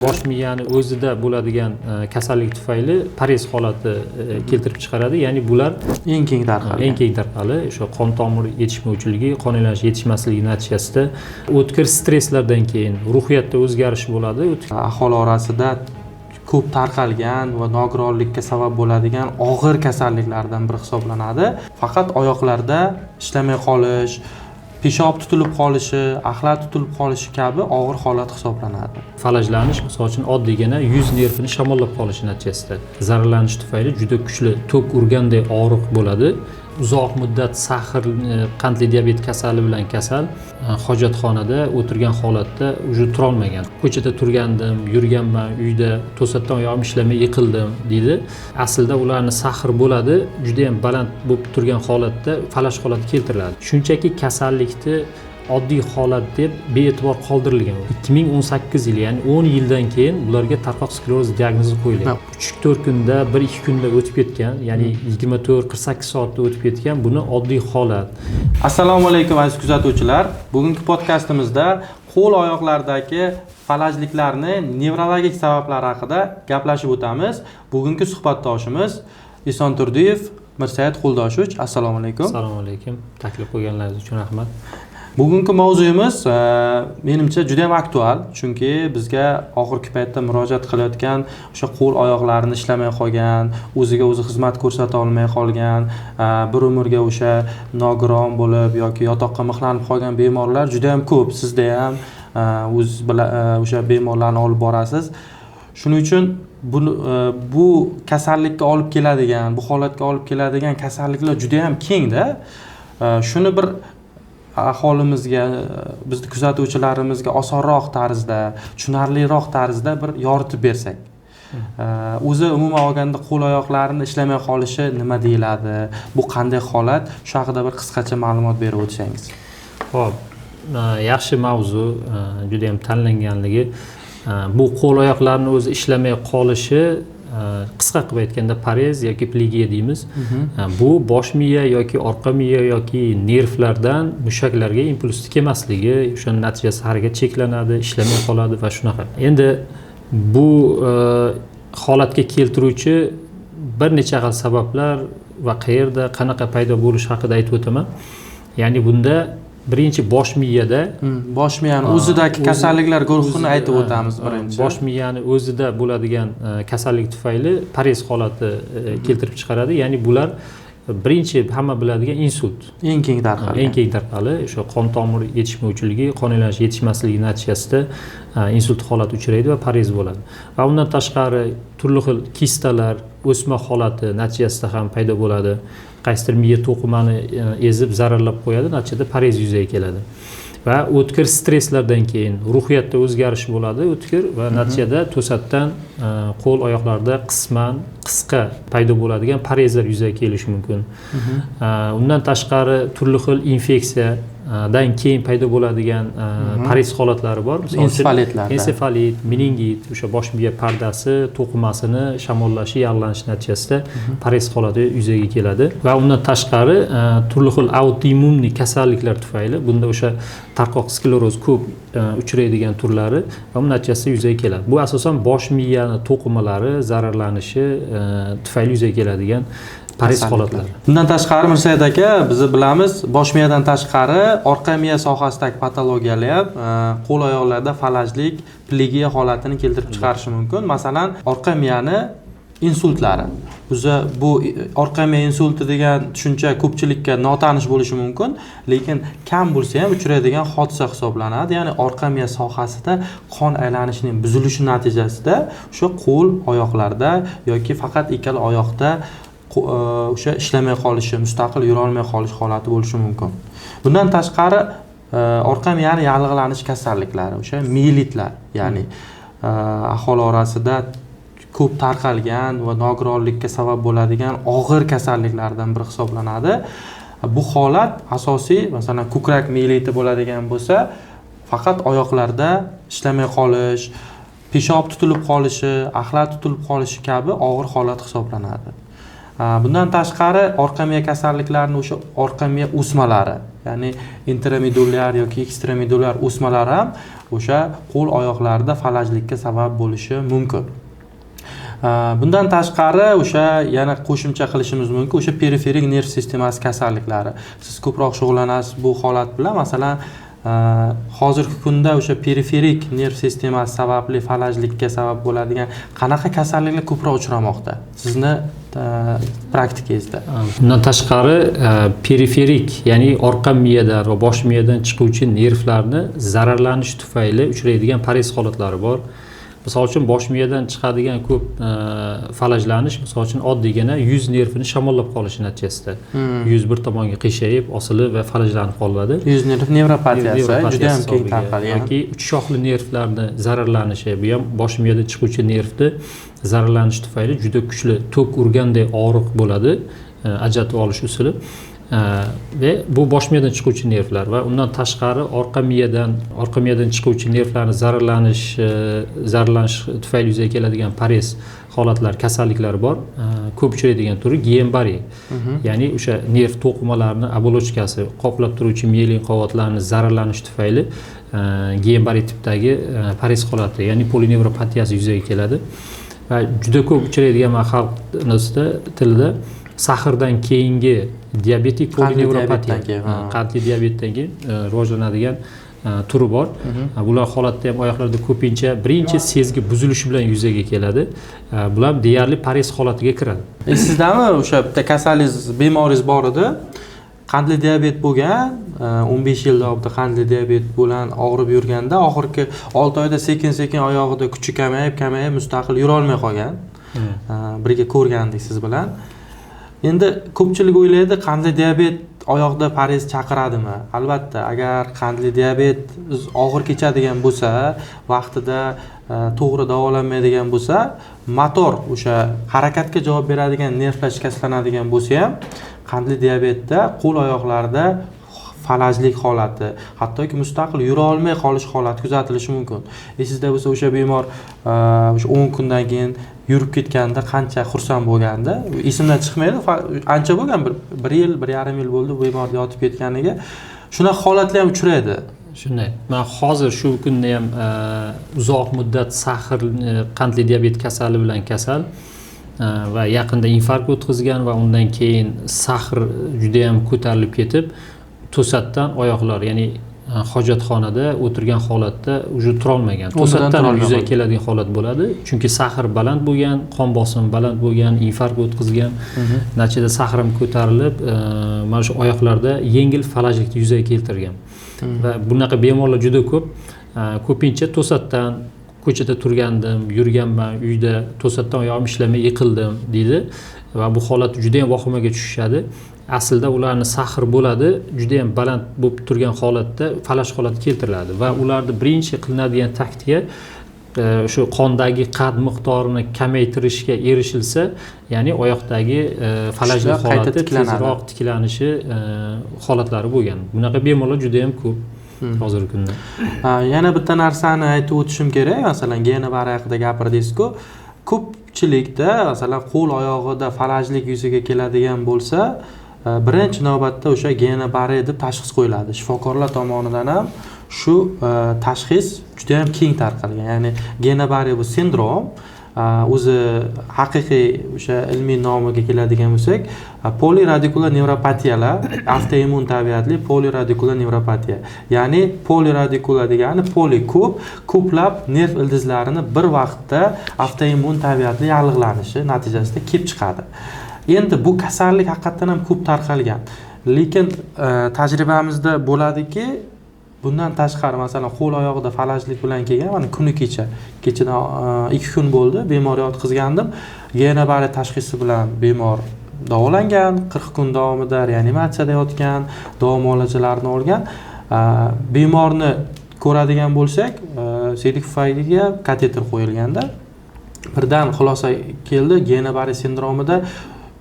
Bosh miyani o'zida bo'ladigan kasallik tufayli parez holati keltirib chiqaradi. Ya'ni bular eng keng tarqali o'sha qon tomir yetishmovchiligi, qon aylanish yetishmasligi natijasida o'tkir stresslardan keyin ruhiyatda o'zgarish bo'ladi. Aholi orasida ko'p tarqalgan va nogironlikka sabab bo'ladigan og'ir kasalliklardan biri hisoblanadi. Faqat oyoqlarda ishlamay qolish, peshob tutilib qolishi, axlat tutilib qolishi kabi og'ir holat hisoblanadi. Falajlanish, misol uchun, oddiygina yuz nervini shamollab qolishi natijasida zararlanish tufayli juda kuchli tok urganday og'riq bo'ladi. Uzoq muddat sahr, qandli diabet kasali bilan kasal hojatxonada o'tirgan holatda уже tura olmagan. Ko'chada turgandim, yurganman, uyda to'satdan oyog'im ishlamay yiqildim deydi. Aslida ularning sahr bo'ladi, juda ham baland bo'lib turgan holatda falaj holati keltiriladi. Shunchaki kasallikni oddiy holat deb bee'tibor qoldirilgan. 2018 yil, ya'ni 10 yildan keyin ularga tarqoq skleroz diagnozi qo'yilgan. 3-4 kunda, 1-2 kunda o'tib ketgan, ya'ni 24-48 soatda o'tib ketgan, buni oddiy holat. Assalomu alaykum aziz kuzatuvchilar. Bugungi podkastimizda qo'l oyoqlardagi falajliklarni nevrologik sabablari haqida gaplashib o'tamiz. Bugungi suhbatdoshimiz Ison Turdiyev, Mirsaid Qo'ldoshovich. Assalomu alaykum. Assalomu alaykum. Taklif qo'yganlaringiz uchun rahmat. Bugungi mavzuyimiz menimcha juda ham aktual, chunki bizga oxirgi paytda murojaat qilayotgan o'sha qo'l oyoqlarini ishlamay qolgan, o'ziga o'zi xizmat ko'rsata olmay qolgan, bir umrga o'sha nogiron bo'lib yoki yotoqqa mixlanib qolgan bemorlar juda ham ko'p. Sizda ham o'z bilan o'sha bemorlarni olib borasiz. Shuning uchun bu kasallikka olib keladigan, bu holatga olib keladigan kasalliklar juda ham keng-da. Shuni bir aholimizga, bizni kuzatuvchilarimizga osonroq tarzda, tushunarliroq tarzda bir yoritib bersak. O'zi umuman olganda qo'l oyoqlarini ishlamay qolishi nima deyiladi? Bu qanday holat? Shu haqida bir qisqacha ma'lumot berib o'tsangiz. Xo'p, yaxshi mavzu, juda ham tanlanganligi. Bu qo'l oyoqlarning o'zi ishlamay qolishi, qisqa qilib aytganda parez yoki plegiya deymiz. Bu bosh miya yoki orqa miya yoki nervlardan mushaklarga impulsni kelmasligi, o'shaning natijasida harakat cheklanadi, ishlamay qoladi va shunaqa. Endi bu holatga keltiruvchi bir necha xil sabablar va qayerda, qanaqa paydo bo'lishi haqida aytib o'taman. Ya'ni bunda birinchi bosh miyada, bosh miyani o'zidagi kasalliklar guruhini aytib o'tamiz birinchi. Bosh miyani o'zida bo'ladigan kasallik tufayli parez holati keltirib chiqaradi. Ya'ni bular birinchi hamma biladigan insult. Eng keng tarqali o'sha qon tomir yetishmovchiligi, qon aylanish yetishmasligi natijasida insult holati uchraydi va parez bo'ladi. Va undan tashqari turli xil kistalar, o'sma holati natijasida ham paydo bo'ladi. Qaysidir miya to'qimani ezib zararlab qo'yadi, natijada parez yuzaga keladi. Va o'tkir stresslardan keyin ruhiyatda o'zgarish bo'ladi, o'tkir va natijada to'satdan qo'l oyoqlarda qisman qisqa paydo bo'ladigan parezlar yuzaga kelishi mumkin. Undan tashqari turli xil infeksiyadan keyin paydo bo'ladigan parez holatlari bor. Ensefalit, meningit, o'sha bosh miya pardasi to'qimasini shamollashi, yallig'lanishi natijasida parez holati yuzaga keladi. Va undan tashqari turli xil autoimmunniy kasalliklar tufayli, bunda o'sha tarqoq skleroz ko'p uchraydigan turlari va uning natijasida yuzaga keladi. Bu asosan bosh miyani to'qimalari zararlanishi tufayli yuzaga keladigan parez holatlari. Bundan tashqari Mirsaid aka, biz bilamiz, bosh miyadan tashqari orqa miya sohasidagi patologiyalar ham qo'l oyoqlarda falajlik, plegiya holatini keltirib chiqarishi mumkin. Masalan, orqa miyani insultlari. Bu orqa miya insulti degan tushuncha ko'pchilikka notanish bo'lishi mumkin, lekin kam bo'lsa ham uchraydigan hodisa hisoblanadi. Ya'ni orqa miya sohasida qon aylanishining buzilishi natijasida o'sha qo'l oyoqlarda yoki faqat ikkala oyoqda o'sha ishlamay qolishi, mustaqil yura olmay qolish holati bo'lishi mumkin. Bundan tashqari orqa miyani yallig'lanish kasalliklari, o'sha miyelitlar, ya'ni aholi orasida ko'p tarqalgan va nogironlikka sabab bo'ladigan og'ir kasalliklardan biri hisoblanadi. Bu holat asosiy, masalan, ko'krak miyeliti bo'ladigan bo'lsa, faqat oyoqlarda ishlamay qolish, peshob tutilib qolishi, axlat tutilib qolishi kabi og'ir holat hisoblanadi. Bundan tashqari orqa miya kasalliklarini o'sha orqa miya o'smalari, ya'ni intramedullyar yoki ekstramedullyar o'smalar ham o'sha qo'l oyoqlarda falajlikka sabab bo'lishi mumkin. Bundan tashqari o'sha yana qo'shimcha qilishimiz mumkin o'sha periferik nerv sistemasi kasalliklari. Siz ko'proq shug'ullanasiz bu holat bilan, masalan, hozirgi kunda o'sha periferik nerv sistemasi sababli falajlikka sabab bo'ladigan qanaqa kasalliklar ko'proq uchramoqda sizni praktikangizda? Bundan tashqari periferik, ya'ni orqa miyadan va bosh miyadan chiquvchi nervlarni zararlanish tufayli uchraydigan parez holatlari bor. Misol uchun bosh miyadan chiqadigan ko'p falajlanish, misol uchun oddiygina yuz nervini shamollab qolishi natijasida yuz bir tomonga qiyshayib, osilib va falajlanib qoladi. Yuz nerv nevropatiyasi juda ham keng tarqalgan. Yoki uch shoxli nervlarni zararlanishi, bu ham bosh miyadan chiquvchi nervni zararlanishi tufayli juda kuchli tok urganday og'riq bo'ladi, ajratib olish usuli. Ve bu bosh miyadan chiquvchi nervlar va undan tashqari orqa miyadan chiquvchi nervlarni zararlanish tufayli yuzaga keladigan parez holatlar, kasalliklar bor. Ko'p uchraydigan turi Guillain-Barré. Ya'ni o'sha nerv to'qimalarni obolochkasi qoplab turuvchi miyelin qovotlarini zararlanish tufayli Guillain-Barré tipdagi parez holati, ya'ni polinevropatiyasi yuzaga keladi. Va juda ko'p uchraydigan xalq tilida sahrdan keyingi diabetik polinevropatiya, qandli diabetdan keyin rivojlanadigan turi bor. Bular holatda ham oyoqlarda ko'pincha birinchi sezgi buzilishi bilan yuzaga keladi. Bular deyarli parez holatiga kiradi. Sizdami o'sha bitta kasallik bemoringiz bor edi? Qandli diabet bo'lgan, 15 yil davomida qandli diabet bilan og'rib yurganda, oxirgi 6 oyda sekin-sekin oyog'ida kuchi kamayib mustaqil yura olmay qolgan. Birga ko'rgandik siz bilan. Endi ko'pchilik o'ylaydi, qandli diabet oyoqda parez chaqiradimi? Albatta, agar qandli diabet og'ir kechadigan bo'lsa, vaqtida to'g'ri davolanmaydigan bo'lsa, motor o'sha harakatga javob beradigan nervlar shikastlanadigan bo'lsa ham, qandli diabetda qo'l oyoqlarda falajlik holati, hattoki mustaqil yura olmay qolish holati kuzatilishi mumkin. Esingizda bo'lsa, o'sha bemor o'sha 10 kundan keyin yurib ketganda qancha xursand bo'lganda, esimdan chiqmaydi, ancha bo'lgan, 1 yil, 1,5 yil bo'ldi bu bemor yotib ketganiga. Shunaqa holatlar ham uchraydi. Shunday. Men hozir shu kunda ham uzoq muddat qandli diabet kasali bilan kasal va yaqinda infarkt o'tkazgan va undan keyin sahr juda ham ko'tarilib ketib, to'satdan oyoqlar, ya'ni hojatxonada o'tirgan holatda уже tura olmagan. To'satdan yuzaga keladigan holat bo'ladi. Chunki sahr baland bo'lgan, qon bosimi baland bo'lgan, infarkt o'tkazgan. Natijada sahr ham ko'tarilib, mana shu oyoqlarda yengil falajlikni yuzaga keltirgan. Va bunaqa bemorlar juda ko'p. Ko'pincha to'satdan ko'chada turgandim, yurganman, uyda to'satdan oyog'im ishlamay yiqildim deydi va bu holat juda ham vahimaga tushishadi. Aslida ularni sahr bo'ladi, juda ham baland bo'lib turgan holatda falaj holati keltiriladi va ularni birinchi qilinadigan taktika shu qondagi qand miqdorini kamaytirishga erishilsa, ya'ni oyoqdagi falajlik holati tezroq tiklanishi holatlari bo'lgan. Bunaqa bemorlar juda ham ko'p hozirgi kunda. Yana bitta narsani aytib o'tishim kerak. Masalan, Guillain-Barré haqida gapirdingiz-ku, ko'pchilikda masalan qo'l oyog'ida falajlik yuzaga keladigan bo'lsa, birinchi navbatda o'sha Guillain-Barré deb tashxis qo'yiladi. Shifokorlar tomonidan ham shu tashxis juda ham keng tarqalgan. Ya'ni Guillain-Barré bu sindrom, o'zi haqiqiy o'sha ilmiy nomiga keladigan bo'lsak, poliradikular nevropatiyalar, avtoimmun tabiatli poliradikular nevropatiya. Ya'ni poliradikular degani poli ko'plab nerv ildizlarini bir vaqtda avtoimmun tabiatli yallig'lanishi natijasida kelib chiqadi. Endi bu kasallik haqiqatan ham ko'p tarqalgan. Lekin tajribamizda bo'ladiki, bundan tashqari masalan qo'l oyog'ida falajlik bilan kelgan, mana kuni kechadan 2 kun bo'ldi, bemor yotqizgandim. Guillain-Barré tashxisi bilan bemor davolangan, 40 kun davomida reanimatsiyada yotgan, davo muolajalarini olgan. Bemorni ko'radigan bo'lsak, siydik pufayliga kateter qo'yilganda, birdan xulosa keldi, Guillain-Barré sindromida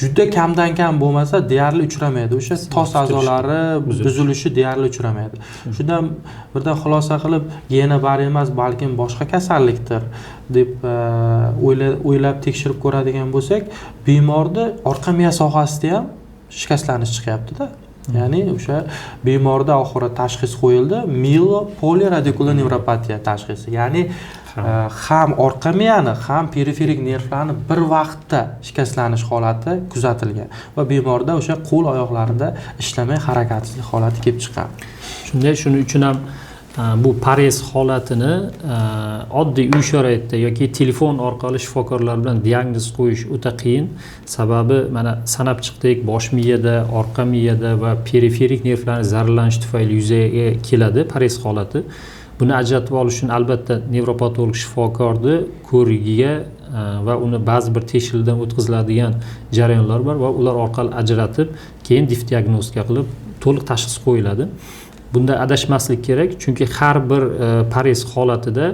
juda kamdan kam bo'lmasa deyarli uchramaydi. O'sha tos a'zolari buzilishi deyarli uchramaydi. Shundan birdan xulosa qilib, Guillain-Barré emas, balkim boshqa kasallikdir deb o'ylab tekshirib ko'radigan bo'lsak, bemorda orqa miya sohasida ham shikastlanish chiqyapti-da. Ya'ni o'sha bemorda oxiri tashxis qo'yildi, miyopoliradikular nevropatiya tashxisi. Ya'ni ham orqa miyani, ham periferik nervlarni bir vaqtda shikastlanish holati kuzatilgan va bemorda o'sha qo'l oyoqlarida ishlamay harakatsizlik holati kelib chiqqan. Shuning uchun ham bu parez holatini oddiy uy sharoitida yoki telefon orqali shifokorlar bilan diagnoz qo'yish o'ta qiyin. Sababi mana sanab chiqdik, bosh miyada, orqa miyada va periferik nervlarning zararlanishi tufayli yuzaga keladi parez holati. Buni ajratib olish uchun albatta nevropatolog shifokorni ko'rigiga va uni ba'zi bir tekshiruvdan o'tkaziladigan jarayonlar bor va ular orqali ajratib, keyin diagnostika qilib to'liq tashxis qo'yiladi. Bunda adashmaslik kerak, chunki har bir parez holatida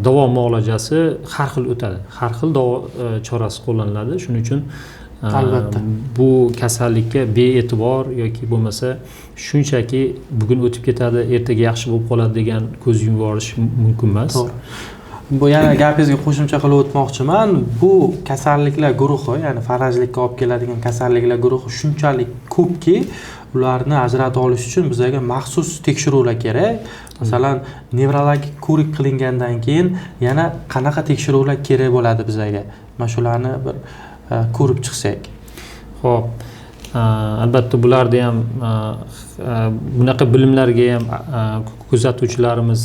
davo muolajasi har xil o'tadi. Har xil davo chorasi qo'llaniladi. Shuning uchun albatta bu kasallikka bee'tibor yoki bo'lmasa shunchaki bugun o'tib ketadi, ertaga yaxshi bo'lib qoladi degan ko'z yumib yuborish mumkin emas. To'g'ri. Bu yana gapingizga qo'shimcha qilib o'tmoqchiman. Bu kasalliklar guruhi, ya'ni farajlikka olib keladigan kasalliklar guruhi shunchalik ko'pki, ularni ajratib olish uchun bizga maxsus tekshiruvlar kerak. Masalan, nevrologik ko'rik qilingandan keyin yana qanaqa tekshiruvlar kerak bo'ladi bizga? Mana shularni bir ko'rib chiqsak. Xo'p, albatta bularda ham bunaqa bilimlarga ham kuzatuvchilarimiz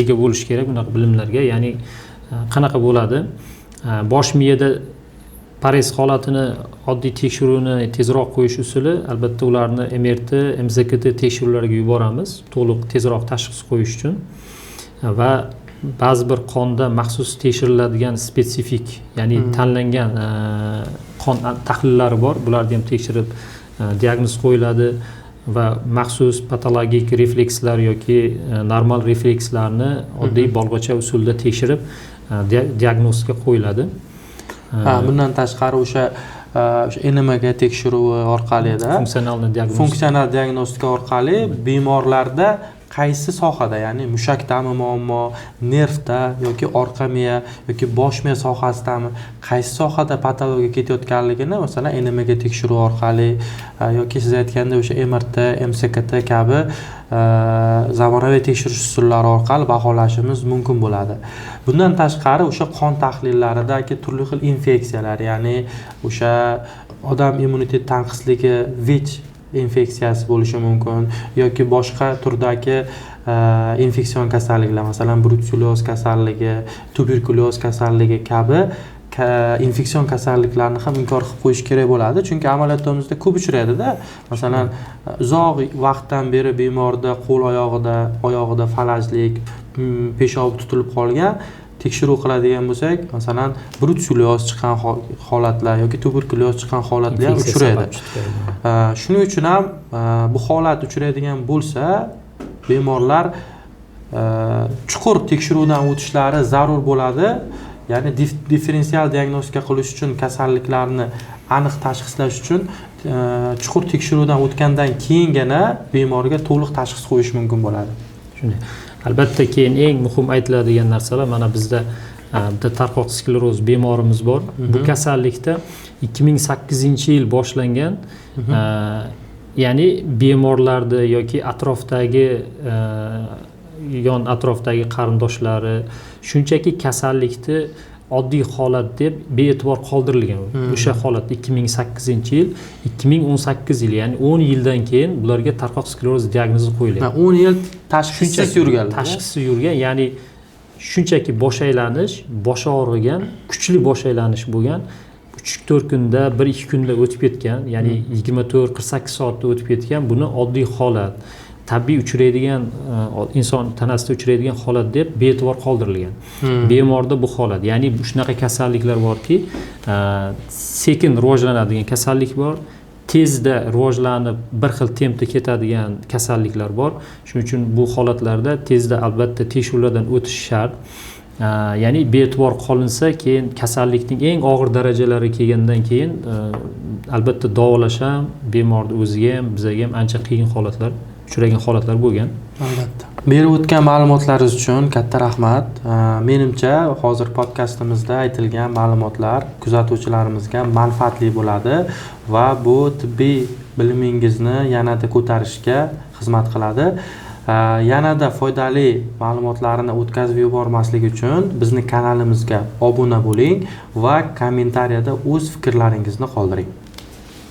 ega bo'lish kerak, bunaqa bilimlarga. Ya'ni qanaqa bo'ladi? Bosh miyada parez holatini oddiy tekshiruvni tezroq qo'yish usuli, albatta ularni MRT, MZKT tekshiruvlariga yuboramiz, to'liq tezroq tashxis qo'yish uchun. Va ba'zi bir qonda maxsus tekshiriladigan spetsifik, ya'ni tanlangan qon tahlillari bor. Bularni ham tekshirib diagnoz qo'yiladi va maxsus patologik reflekslar yoki normal reflekslarni oddiy bolg'acha usulda tekshirib diagnostika qo'yiladi. Bundan tashqari o'sha NMG tekshiruvi orqali-da funksional diagnostika orqali bemorlarda qaysi sohada, ya'ni mushakdami muammo, nervda yoki orqa miya yoki bosh miya sohasidami, qaysi sohada patologiya ketayotganligini masalan NMG tekshiruvi orqali yoki siz aytganda o'sha MRT, MZKT kabi zamonaviy tekshirish usullari orqali baholashimiz mumkin bo'ladi. Bundan tashqari o'sha qon tahlillaridagi turli xil infeksiyalar, ya'ni o'sha odam immunitet tanqisligi VIH infeksiyasi bo'lishi mumkin yoki boshqa turdagi infeksion kasalliklar, masalan brutsellyoz kasalligi, tuberkulyoz kasalligi kabi infeksion kasalliklarni ham inkor qilib qo'yish kerak bo'ladi, chunki amaliyotlarimizda ko'p uchraydi-da. Masalan, uzoq vaqtdan beri bemorda qo'l oyog'ida falajlik, peshobi tutilib qolgan tekshiruv qiladigan bo'lsak, masalan, brutsellyoz chiqqan holatlar yoki tuberkulyoz chiqqan holatlar ham uchraydi. Shuning uchun ham bu holat uchraydigan bo'lsa, bemorlar chuqur tekshiruvdan o'tishlari zarur bo'ladi. Ya'ni differensial diagnostika qilish uchun kasalliklarni aniq tashxislash uchun chuqur tekshiruvdan o'tgandan keyingina bemorga to'liq tashxis qo'yish mumkin bo'ladi. Shunday. Albatta keyin eng muhim aytiladigan narsalar, mana bizda bitta tarqoq skleroz bemorimiz bor. Bu kasallikda 2008-yil boshlangan, ya'ni bemorlarda yoki atrofdagi yon atrofdagi qarindoshlari shunchaki kasallikni oddiy holat deb bee'tibor qoldirilgan. O'sha holat 2008-yil, 2018-yil, ya'ni 10 yildan keyin bularga tarqoq skleroz diagnozi qo'yilgan. 10 yil tashxisiz yurganlar. Tashxisiz yurgan, ya'ni shunchaki bosh aylanish, bosh og'rigan, kuchli bosh aylanish bo'lgan. 3-4 kunda, 1-2 kunda o'tib ketgan, ya'ni 24-48 soatda o'tib ketgan. Buni oddiy holat, tabiiy uchraydigan inson tanasida uchraydigan holat deb bee'tibor qoldirilgan. Bemorda bu holat, ya'ni shunaqa kasalliklar borki, sekin rivojlanadigan kasallik bor, tezda rivojlanib bir xil tempda ketadigan kasalliklar bor. Shuning uchun bu holatlarda tezda albatta tekshiruvlardan o'tish shart. Ya'ni bee'tibor qolinsa, keyin kasallikning eng og'ir darajalari kelgandan keyin albatta davolash ham bemorning o'ziga ham, bizga ham ancha qiyin holatlar uchragan holatlar bo'lgan. Albatta. Berib o'tgan ma'lumotlaringiz uchun katta rahmat. Menimcha hozir podkastimizda aytilgan ma'lumotlar kuzatuvchilarimizga manfaatli bo'ladi va bu tibbiy bilimingizni yanada ko'tarishga xizmat qiladi. Yanada foydali ma'lumotlarni o'tkazib yubormaslik uchun bizni kanalimizga obuna bo'ling va kommentariyada o'z fikrlaringizni qoldiring.